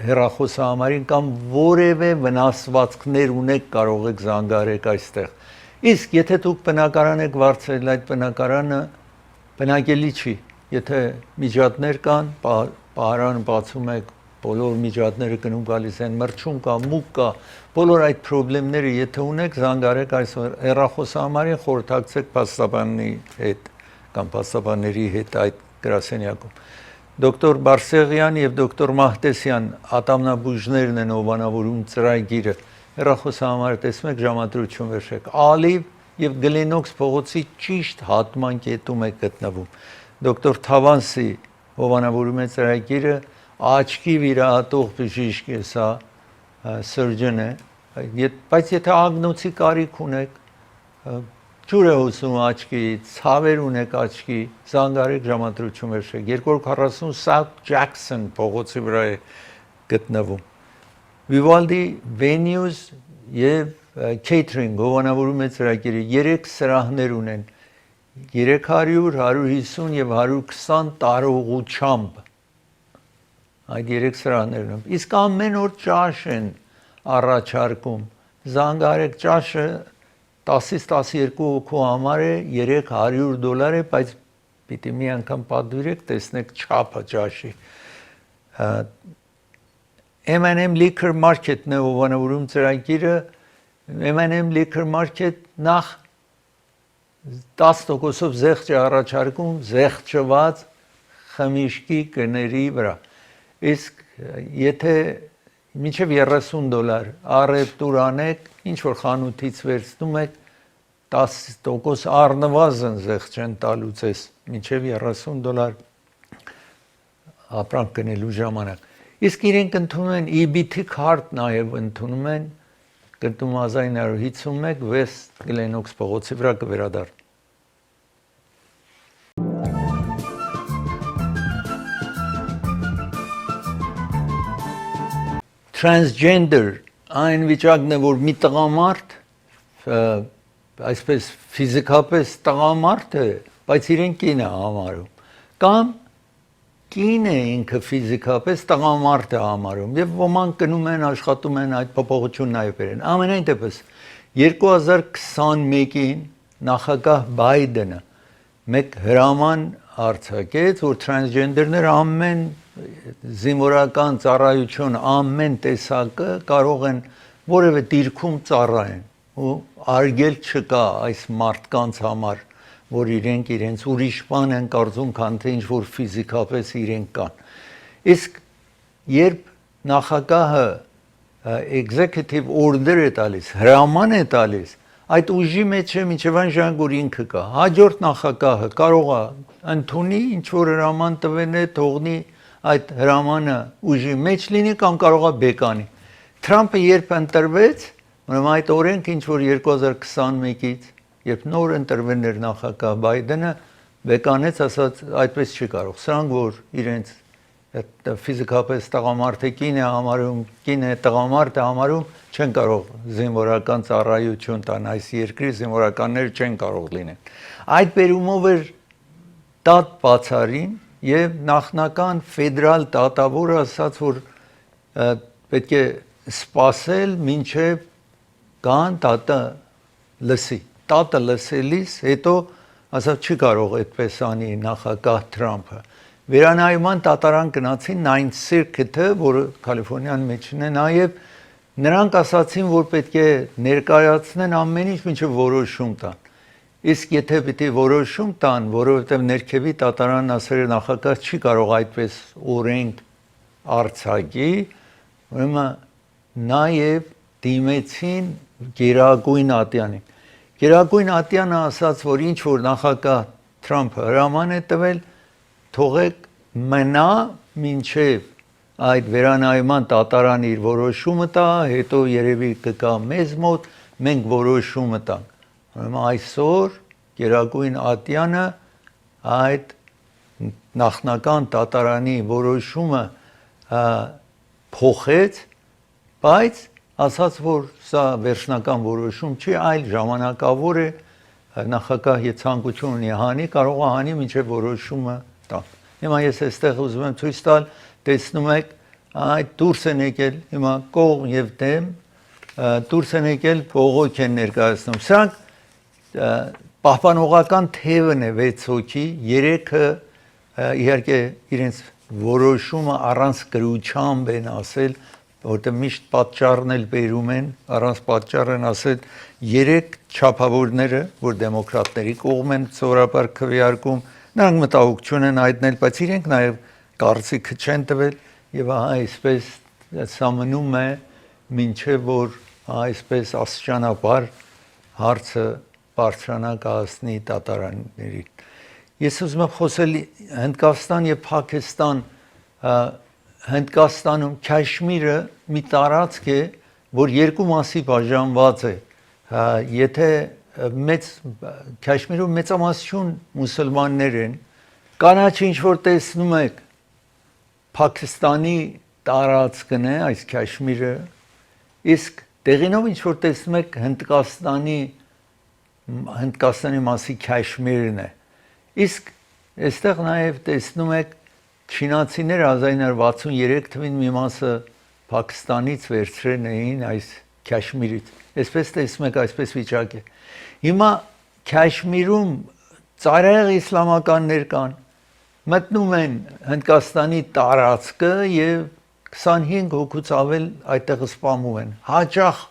հեռախոսահամարին կամ որևէ վնասվածքներ ունեք, կարող եք զանգարեք այստեղ։ Իսկ եթե դուք բնակարան եք վարձել, այդ բնակարանը բնակելի չի, եթե միջատներ կան, պահարանը բացում եք, բոլոր միջատները գնում գալիս են, մրջում կա, մուկ կա, բոլոր այդ խնդիրները եթե ունեք, զանգարեք այս հեռախոսահամարին, խորհրդակցեք փաստաբանի հետ կամ փաստաբանների հետ այդ գրասենյակում։ Դոկտոր Բարսեղյան եւ դոկտոր Մահտեսյան ատամնաբուժներն են հովանավորում ծրագիրը։ Հեռախոսահամարը տեսնում եք ժամադրություն վերջեք։ Ալիվ եւ Գլենոքս փողոցի ճիշտ հատման կետում է գտնվում։ Դոկտոր Թավանսի հովանավորում է ծրագիրը, աչքի վիրահատող բժիշկ է սա, surgeon է, բայց եթե ագնոցի կարիք ունեք, ջուր է հոսում աչքի, ցավեր ունեք աչքի, զանգարեք ժամադրություն վերջեք։ 240 South Jackson փողոցի վրա է գտնվում։ Vivaldi venues եւ catering հովանավորում է ծրագիրը 3 սրահներ ունեն 300, 150 եւ 120 տարողությամբ այդ 3 սրահներն են իսկ ամեն օր ճաշ են առաջարկում զանգարեք ճաշը 10-ից 12 հոգու համար է $300 է բայց պիտի մի անգամ պատվիրեք տեսնեք չափը ճաշի M&M Liquor Market-ն է հովանավորում ծրագիրը M&M Liquor Market նախ 10%-ով զեղչ է առաջարկում զեղչված խմիչքի գների վրա Իսկ եթե մինչև $30 առևտուր անեք, ինչ որ խանութից վերցնում եք 10% առնվազն զեղչ չեն տալուց էս մինչև $30 ապրանք գնելու ժամանակ։ Իսկ իրենք ընդունում են EBT card նաև ընդունում են գտնում 1951 West Glennox փողոցի վրա կվերադառնա։ Transgender այն վիճակն է, որ մի տղամարդ այսպես ֆիզիկապես տղամարդ է, բայց իրեն կին է համարում, կամ կին է ինքը ֆիզիկապես տղամարդ է համարում, եւ ոմանք գնում են աշխատում են այդ փոփոխությունն նաև բերեն։ Ամենայն դեպս 2021-ին նախագահ Բայդենը մեկ հրաման արձակեց, որ տրանսջենդերները ամեն զինվորական ծառայություն ամեն տեսակը կարող են որևէ դիրքում ծառայեն ու արգել չկա այս մարդկանց համար, որ իրենք իրենց ուրիշ բան են կարծում, քան թե ինչ որ ֆիզիկապես իրենք կան։ Իսկ երբ նախագահը executive order է տալիս, հրաման է տալիս, այդ ուժի մեջ է մինչև այն ժամանակ որ ինքը կա։ Հաջորդ նախագահը կարող է ընդունի ինչ որ հրաման տվեն է, թողնի այդ հրամանը ուժի մեջ լինի կամ կարող է բեկանի։ Թրամփը երբ ընտրվեց, ուրեմն այդ օրենքը ինչ որ 2021-ից, երբ նոր ընտրվել էր նախագահ Բայդենը, բեկանեց, ասաց այդպես չի կարող։ Սրանք որ իրենց ֆիզիկապես տղամարդեկին է համարում, կին է տղամարդ է համարում, չեն կարող զինվորական ծառայություն տան, այս երկրի զինվորականները չեն կարող լինեն։ Այդ բերումով էր դատ բացարին եւ նախնական ֆեդերալ դատավորը ասաց, որ պետք է սպասել մինչեւ կան դատը լսի։ Դատը լսելիս հետո ասաց չի կարող այդպես անի նախագահ Թրամփը։ Վերանայման դատարան գնացին Ninth Circuit-ը, որը Կալիֆոռնիան մեջն է, նաև նրանք ասացին, որ պետք է ներկայացնեն ամեն ինչ մինչև որոշում տան։ Իսկ եթե պիտի որոշում տան, որովհետև ներքևի դատարանն ասել է նախագահ չի կարող այդպես օրենք արձակի, ուրեմն նաև դիմեցին Գերագույն ատյանին։ Գերագույն ատյանը ասաց, որ ինչ որ նախագահ Թրամփը հրաման է տվել, թողեք մնա մինչև այդ վերանայման դատարանը իր որոշումը տա, հետո երևի կգա մեզ մոտ, մենք որոշումը տանք։ Ուրեմն այսօր Գերագույն ատյանը այդ նախնական դատարանի որոշումը փոխեց, բայց ասաց, որ սա վերջնական որոշում չի, այլ ժամանակավոր է, նախագահ ցանկություն ունի հանի, կարող է հանի մինչև որոշումը տա։ Հիմա ես այստեղ ուզում եմ ցույց տալ, տեսնում եք, այդ դուրս են եկել, հիմա կողմ եւ դեմ, դուրս են եկել բողոք են ներկայացնում։ Սրանք պահպանողական թևն է 6 հոգի, 3-ը իհարկե իրենց որոշումը առանց գրությամբ են ասել, որտեղ միշտ պատճառն էլ բերում են, առանց պատճառ են ասել 3 չափավորները, որ դեմոկրատների կողմ են սովորաբար քվեարկում, նրանք մտահոգություն են հայտնել, բայց իրենք նաև կարծիքը չեն տվել եւ այսպես սա մնում է մինչեւ որ այսպես աստիճանաբար հարցը բարձրանա կհասնի դատարաններին։ Ես ուզում եմ խոսել Հնդկաստան եւ Փակիստան, Հնդկաստանում Քաշմիրը մի տարածք է, որ երկու մասի բաժանված է։ Եթե մեծ Քաշմիրում մեծամասնություն մուսուլմաններ են, կանաչ ինչ որ տեսնում եք Փակիստանի տարածքն է, այս Քաշմիրը, իսկ տեղինով ինչ որ տեսնում եք Հնդկաստանի մասի Քաշմիրն է։ Իսկ այստեղ նաև տեսնում եք չինացիները 1963 թվին մի մասը Փակիստանից վերցրել էին այս Քաշմիրից։ Այսպես տեսնում եք, այսպես վիճակ է։ Հիմա Քաշմիրում ծայրահեղ իսլամականներ կան, մտնում են Հնդկաստանի տարածքը եւ 25 հոգուց ավել այդտեղ սպամում են։ Հաճախ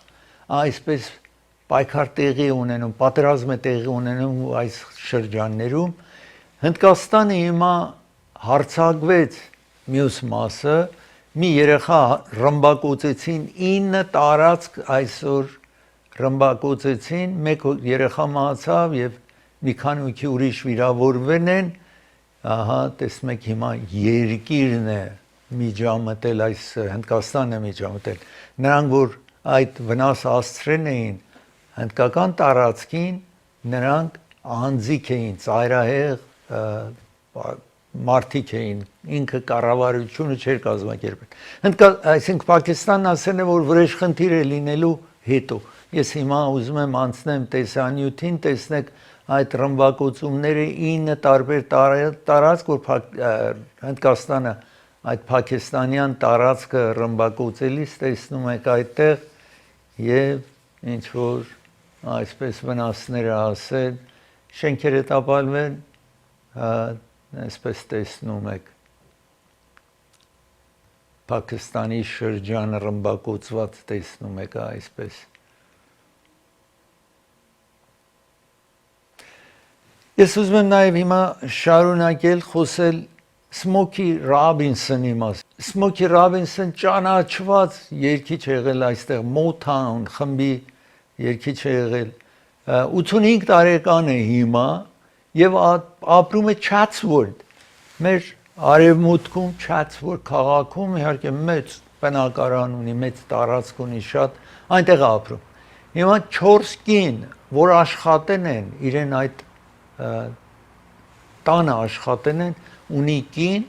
այսպես պայքար տեղի ունենում, պատերազմ է տեղի ունենում այս շրջաններում։ Հնդկաստանը հիմա հարցակվեց մյուս մասը, մի երեխա ռմբակոծեցին 9 տարածք այսօր ռմբակոծեցին մեկ երեխա մահացավ եւ մի քանի հոգի ուրիշ վիրավորվել են ահա տեսնում եք հիմա երկիրն է միջամտել այս Հնդկաստանն է միջամտել նրանք որ այդ վնասը հասցրել էին հնդկական տարածքին նրանք անձիկ էին ծայրահեղ մարդիկ էին ինքը կառավարությունը չէր կազմակերպել այսինքն Պակիստանն ասել է որ վրեժխնդիր է լինելու հետո ես հիմա ուզում եմ անցնեմ տեսանյութին տեսնեք այդ ռմբակոծումները 9 տարբեր տարածք որ Հնդկաստանը այդ պակիստանյան տարածքը ռմբակոծելիս տեսնում եք այդտեղ եւ ինչ որ այսպես վնասները ասել շենքերը տապալվել այսպես տեսնում եք Պակիստանի շրջանը ռմբակոծված տեսնում եք այսպես Ես ուզում եմ նաև հիմա շարունակել խոսել Սմոքի Ռոբինսոնի մասին Սմոքի Ռոբինսոն ճանաչված երգիչ եղել այստեղ Motown խմբի երգիչ եղել 85 տարեկան է հիմա եւ ապրում է Chatsworth մեր արևմուտքում Chatsworth քաղաքում իհարկե մեծ բնակարան ունի մեծ տարածք ունի շատ այնտեղ ապրում հիմա 4 կին որ աշխատեն են իրեն այդ տանը աշխատեն են ունի կին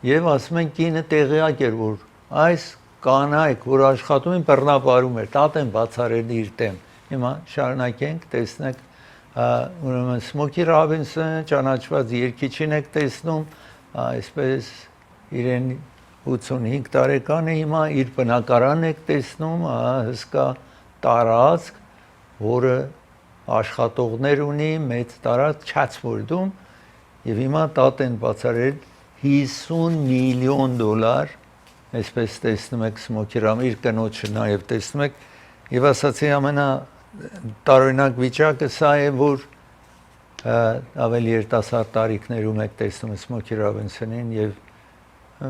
եւ ասում են կինը տեղյակ էր որ այս կանայք որ աշխատում են բռնապարում էր տատեն բացարել իր դեմ հիմա շարունակենք տեսնեք ուրեմն Սմոքի Ռոբինսոնը ճանաչված երգիչին եք տեսնում այսպես իրեն 85 տարեկան է հիմա իր բնակարանն եք տեսնում հսկա տարածք որը աշխատողներ ունի մեծ տարածք Chatsworth-ում եւ հիմա տատեն բացարել $50 միլիոն այսպես տեսնում եք Սմոքի Ռոբինսոնը իր կնոջը նաեւ տեսնում եք եւ ասացի ամենա տարօրինակ վիճակը սա է որ ավելի երիտասարդ տարիքներում եք տեսնում Սմոքի Ռոբինսոնին եւ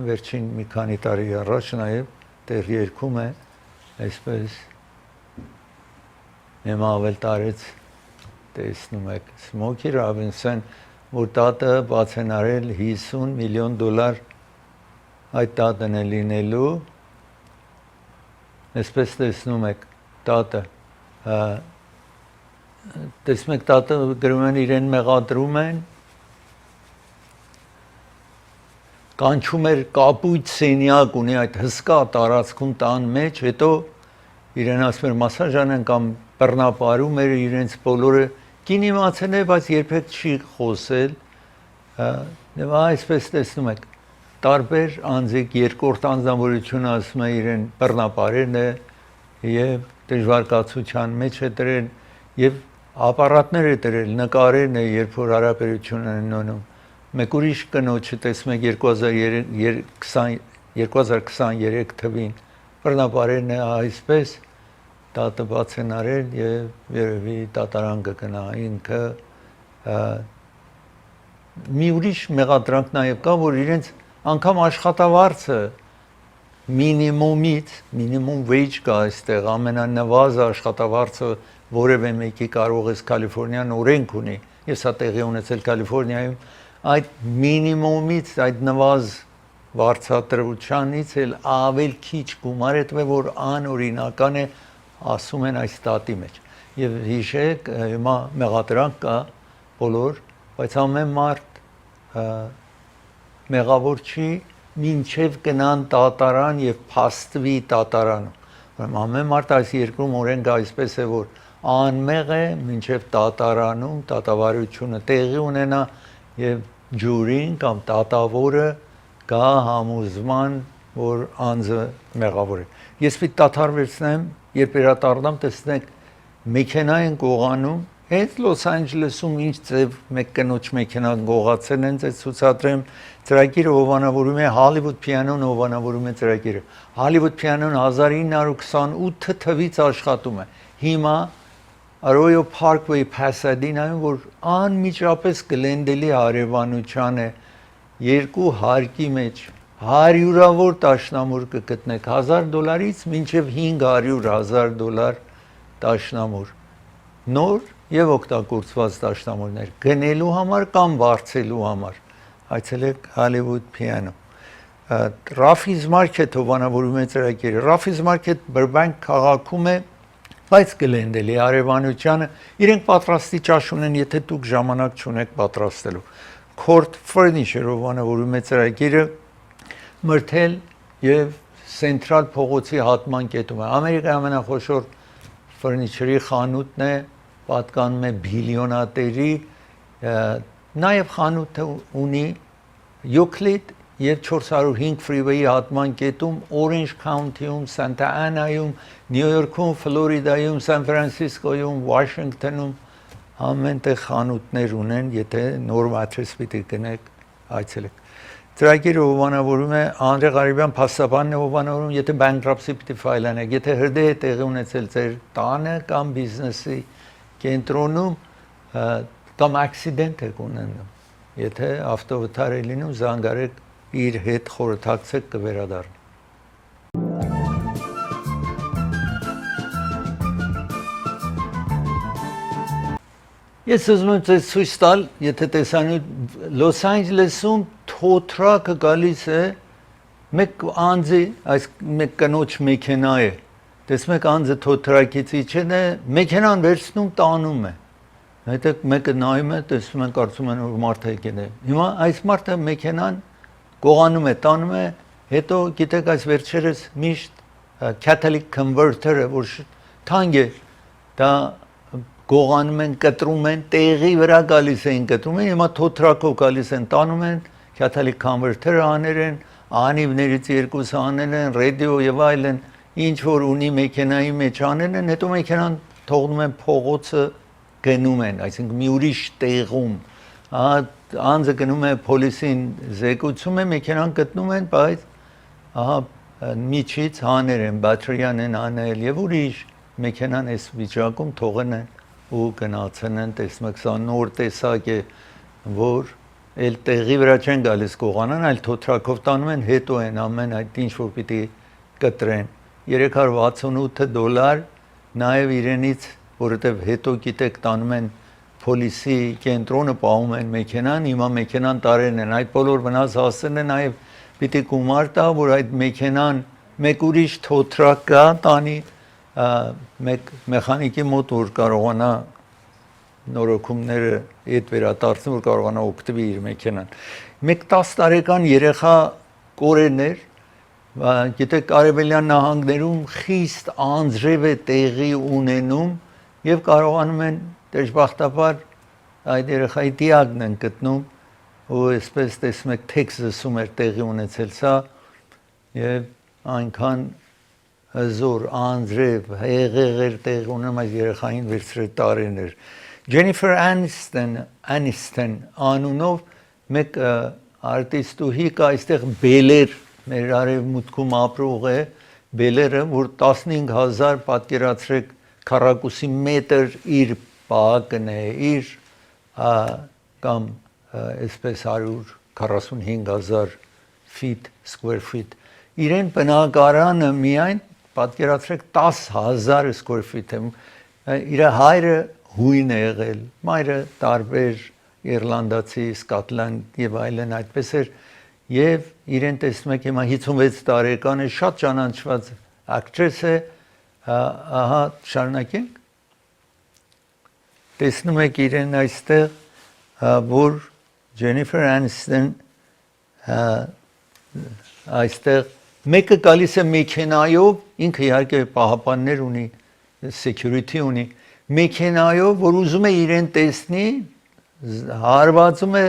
վերջին մի քանի տարի առաջ նաեւ տեղ երգում է այսպես հիմա ավել տարեց տեսնում եք Սմոքի Ռոբինսոն որ տատը բաց են արել $50 միլիոն այդ տատն է լինելու այսպես տեսնում եք տատը տեսնում եք տատը գրում են իրեն մեղադրում են կանչում էր կապույտ սենյակ ունի այդ հսկա տարածքում տան մեջ հետո իրեն ասում էր մասաժան կամ բռնապարում էր իրենց բոլորը կին իմացել է բայց երբեք չի խոսել եւ այսպես տեսնում եք տարբեր անձիկ երկրորդ անձնավորությունը ասում է իրեն բռնապարերն է եւ դժվարկացության մեջ է դրել եւ ապարատներ է դրել նկարերն է երբ որ հարաբերություն են ունենում մեկ ուրիշ կնոջը տեսնում եք 2023 թվին բռնապարերն է այսպես տատը բաց են արել եւ երևի դատարան կգնա ինքը մի ուրիշ մեղադրանք նաեւ կա որ իրենց անգամ աշխատավարձը minimum wage կա այստեղ ամենանվազը աշխատավարձը որևէ մեկի կարող է Կալիֆոռնիան օրենք ունի ես հա տեղի ունեցել Կալիֆոռնիայում այդ մինիմումից այդ նվազ վարձատրությունից էլ ավել քիչ գումար է տվել որ անօրինական է ասում են այս տատի մեջ եւ հիշեք հիմա մեղադրանք կա բոլոր բայց ամեն մարդ մեղավոր չի մինչև գնան դատարան եւ փաստվի դատարանում ամեն մարդ այս երկրում օրենքը այսպես է որ անմեղ է մինչև դատարանում դատավարությունը տեղի ունենա եւ ջուրին կամ դատավորը գա համոզման որ անձը մեղավոր է ես պիտի դադարվեցնեմ երբ վերադառնամ տեսնեք մեքենա են գողանում Այդ Լոս Անջելեսում ինչ ձև մեկ կնոջ մեքենան գողացել են ձեզ ցուցադրեմ ծրագիրը հովանավորում է Hollywood Piano-ն հովանավորում է ծրագիրը Hollywood Piano-ն 1928 թվից աշխատում է հիմա Arroyo Parkway Pasadena-ում որ անմիջապես Գլենդելի հարևանության է երկու հարկի մեջ հարյուրավոր տաշնամուր կգտնեք $1000-ից մինչև $500,000 տաշնամուր նոր եւ օգտագործված տաշնամուրներ գնելու համար կամ վարձելու համար այցելեք Hollywood Piano Raffi's Market հովանավորում է ծրագիրը Raffi's Market Burbank քաղաքում է բայց գլենդելի արևանությանը իրենք պատրաստի ճաշ ունեն եթե դուք ժամանակ չունեք պատրաստելու Court Furniture հովանավորում է ծրագիրը մրթել եւ Central փողոցի հատման կետում է Ամերիկայի ամենախոշոր ֆուրնիչերի խանութն է պատկանում է բիլիոնատերի նաեւ խանութը ունի Euclid եւ 405 freeway-ի հատման կետում Orange County-ում, Santa Ana-ում, New York-ում, Florida-ում, San Francisco-ում, Washington-ում ամենտեղ խանութներ ունեն, եթե նոր matrix պիտի գնեք, այցելեք։ Ծրագիրը հովանավորում է Անդրե Ղարիբյան փաստաբանն է հովանավորում, եթե bankruptcy պիտի ֆայլանեք, եթե հրդեհ է տեղի ունեցել ձեր տանը կամ բիզնեսի կենտրոնում կամ accident եք ունենում, եթե ավտովթար է լինում, զանգարեք իր հետ խորհրդակցեք կվերադառնա Ես ուզում եմ ձեզ ցույց տալ, եթե տեսանյութ Լոս Անջելեսում թոթրակը գալիս է մեկ անձի, այս մեկ կնոջ մեքենա է։ Տեսնում եք անձը թոթրակից իջել է, մեքենան վերցնում տանում է։ Հետո մեկը նայում է, տեսնում են կարծում են որ մարդ է եկել է։ Հիմա այս մարդը մեքենան գողանում է, տանում է, հետո գիտեք այս վերջերս միշտ catalytic converter-ը որ թանկ է, դա գողանում են, կտրում են, տեղի վրա գալիս են կտրում են, հիմա թոթրակով գալիս են, տանում են, catalytic converter-ը անել են, անիվներից երկուսը անել են, ռադիո եւ այլն, ինչ որ ունի մեքենայի մեջ անել են, հետո մեքենան թողնում են փողոցը գնում են, այսինքն մի ուրիշ տեղում, անձը գնում է պոլիսին զեկուցում է, մեքենան գտնում են, բայց ահա միջից հաներ են, բատերիան են անել եւ ուրիշ մեքենան այս վիճակում թողեն են ու գնացել են, տեսնում եք, սա նոր տեսակ է, որ էլ տեղի վրա չեն գալիս գողանան, այլ թոթրակով տանում են, հետո են ամեն այդ ինչ որ պիտի կտրեն, $368, նաև իրենից, որովհետև հետո գիտեք տանում են պոլիսի կենտրոնը պահում են մեքենան, հիմա մեքենան տարել են, այդ բոլոր վնաս հասել են, նաև պիտի գումար տա, որ այդ մեքենան մեկ ուրիշ թոթրակ կա տանի մեկ մեխանիկի մոտ որ կարողանա նորոգումները այդ վերադարձնի որ կարողանա օգտվի իր մեքենան մեկ 10 տարեկան երեխա կորեներ գիտեք արևելյան նահանգներում խիստ անձրև է տեղի ունենում եւ կարողանում են դժբախտաբար այդ երեխայի դիագն են գտնում ու այսպես տեսնում եք Թեքսասում էր տեղի ունեցել սա եւ այնքան Զոր անձրև հեղեղեր տեղ ունեմ այս երեխային վերցրել տարիներ Jennifer Aniston անունով մեկ արտիստուհի կա այստեղ Բելեր մեր արևմուտքում ապրող է Բելերը որ 15000 պատկերացրեք քառակուսի մետր իր պահակն է իր կամ այսպես 145000 feet square feet իրեն բնակարանը միայն պատկերացրեք 10000 square feet իր հայրը հույն է եղել մայրը տարբեր իռլանդացի սկոտլանդ եւ այլն այդպես էր եւ իրեն տեսնում եք հիմա 56 տարեկան է շատ ճանաչված ակտրես է ահա շարունակենք տեսնում եք իրեն այստեղ որ Jennifer Aniston այստեղ Մեկը գալիս է մեքենայով, ինքը իհարկե պահապաններ ունի, security ունի, մեքենայով, որ ուզում է իրեն տեսնի, հարվածում է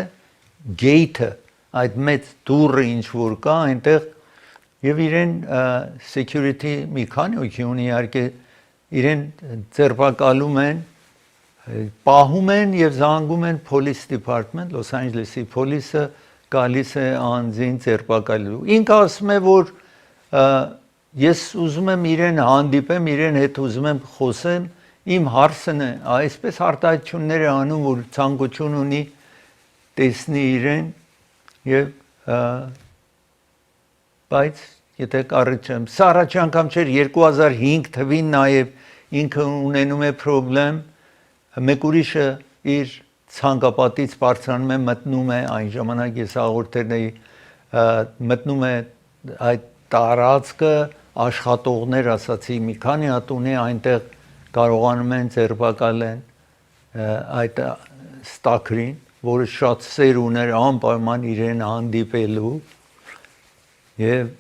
gate-ը, այդ մեծ դուռը ինչ որ կա, այնտեղ եւ իրեն security մի քանի հոգի ունի, իհարկե իրեն ձերբակալում են, պահում են եւ զանգում են police department, Los Angeles-ի police-ը գալիս է անձին ձերբակալելու։ Ինքը ասում է, որ ես ուզում եմ իրեն հանդիպեմ, իրեն հետ ուզում եմ խոսեմ, իմ հարցն է, այսպես արտահայտություններ է անում, որ ցանկություն ունի տեսնի իրեն եւ բայց եթե կառիչեմ, սա առաջ անգամ չէր 2005 թվին նաև ինքը ունենում է խնդրեմ, մեկ ուրիշը իր ցանկապատից բարձրանում է մտնում է այն ժամանակ ես հաղորդել էի մտնում է այդ տարածքը աշխատողներ ասացի մի քանի հատ ունի այնտեղ կարողանում են ձերբակալեն այդ ստակրին, որը շատ սեր ուներ անպայման իրեն հանդիպելու եւ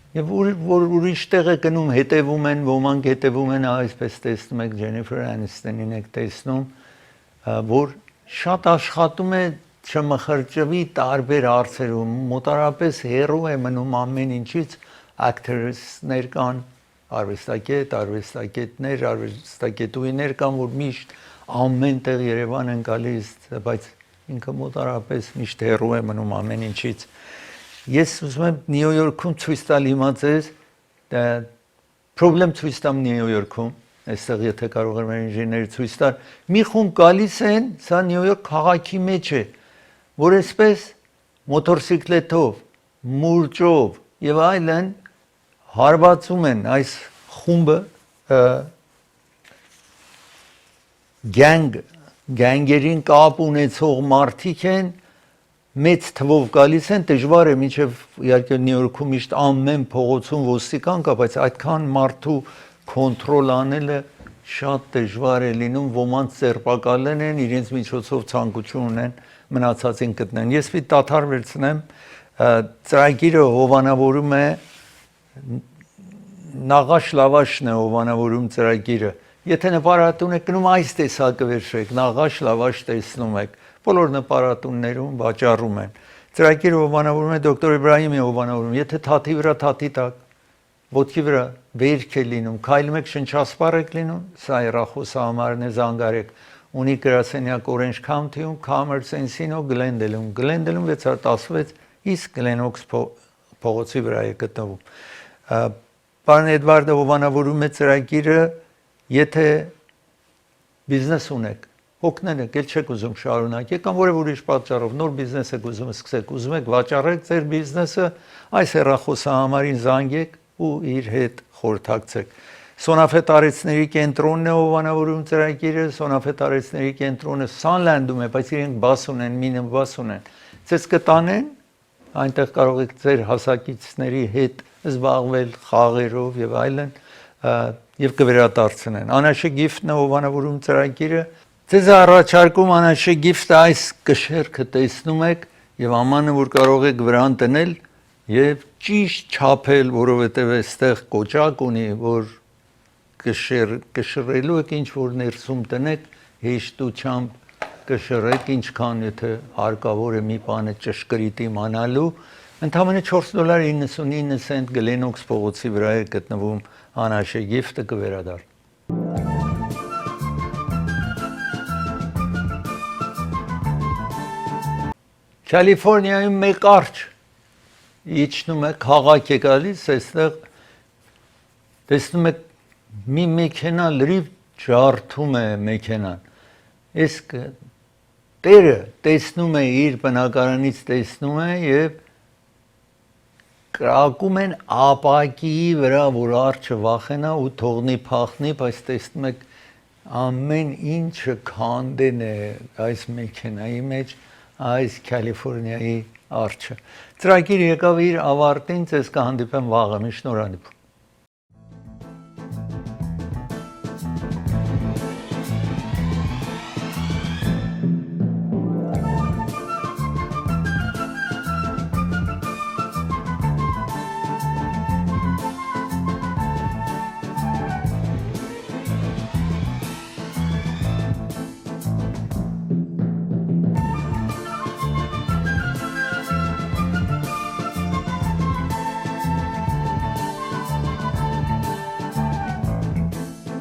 որ ուրիշ տեղ է գնում հետևում են ոմանք հետևում են այսպես տեսնում եք Ջենիֆեր Անիստոնին եք տեսնում որ շատ աշխատում է չմխրճվի տարբեր հարցերում մոտարապես հերո է մնում ամեն ինչից ակտորներ կան արվեստագետներ արվեստագետուհիներ կան որ միշտ ամեն տեղ Երևան են գալիս բայց ինքը մոտարապես միշտ հերո է մնում ամեն ինչից ես ուզում եմ Նյու Յորքում ցույց տալ հիմա ձեզ խնդրեմ ցույց տամ Նյու Յորքում այստեղ եթե կարող եմ ինժեների ցույց տալ մի խումբ գալիս են սա Նյու Յորք քաղաքի մեջ է որ այսպես մոտոցիկլետով մուրճով եւ այլն հարվածում են այս խումբը գանգերին կապ ունեցող մարդիկ են մեծ թվով գալիս են դժվար է մինչև իհարկե Նյու Յորքում միշտ ամեն փողոցում ոստիկան կա բայց այդքան մարդու կոնտրոլ անելը շատ դժվար է լինում ոմանց ձերբակալեն են իրենց միջոցով ցանկություն ունեն մնացածին գտնեն ես մի դաթար վերցնեմ ծրագիրը հովանավորում է Նաղաշ լավաշն է հովանավորում ծրագիրը եթե նպարատուն եք գնում այս տեսակը վերցրեք նաղաշ լավաշ տեսնում եք բոլոր նպարատուններում վաճառում են ծրագիրը հովանավորում է դոկտոր Իբրահիմի հովանավորում եթե թաթի վրա թաթի տակ ոտքի վրա վերք է լինում քայլում եք շնչասպառ եք լինում սա հեռախոսահամարն է զանգարեք ունի գրասենյակ Orange County-ում Commerce Encino Glendale-ում Glendale-ում 616 իսկ Glen-Oaks փողոցի վրա է գտնվում Պարոն Էդվարդը հովանավորում է ծրագիրը եթե բիզնես ունեք հոգնել եք, ել չեք ուզում շարունակեք կամ որևէ ուրիշ պատճառով նոր բիզնես եք ուզում սկսեք, ուզում եք վաճառեք ձեր բիզնեսը, այս հեռախոսահամարին զանգեք ու իր հետ խորհրդակցեք։ Սոնաֆետ արեցների կենտրոնն է հովանավորում ծրագիրը, Սոնաֆետ արեցների կենտրոնը Սանլանդում է, բայց իրենք բաց ունեն, մինը բաց ունեն։ Ձեզ կտանեն, այնտեղ կարող եք ձեր հասակիցների հետ զբաղվել խաղերով եւ այլն եւ կվերադարձնեն։ Անաշե գիֆտն է հովանավորում ծրագիրը Ձեզ առաջարկում անաշե գիֆտը այս կշերքը տեսնում եք եւ ամանը որ կարող եք վրան տնել եւ ճիշտ չափել, որովհետեւ այստեղ կոճակ ունի, որ կշռելու եք ինչ որ ներսում տնեք, հեշտությամբ կշռեք, ինչքան եթե հարկավոր է մի բանը ճշգրիտ իմանալու, ընդամենը $4.99 Glen-Oaks փողոցի վրա է գտնվում անաշե գիֆտը կվերադառնա Կալիֆոռնիայում մեկ արջ իջնում է քաղաք է գալիս, այստեղ տեսնում եք մի մեքենա լրիվ ջարդում է մեքենան։ Իսկ տերը տեսնում է իր բնակարանից տեսնում է եւ կրակում են ապակիի վրա, որ արջը վախենա ու թողնի փախնի, բայց տեսնում եք ամեն ինչը քանդեն է այս մեքենայի մեջ այս Կալիֆոռնիայի արջը։ Ծրագիրը եկավ իր ավարտին, ձեզ կհանդիպեմ վաղը, մի շնորհանդիպում։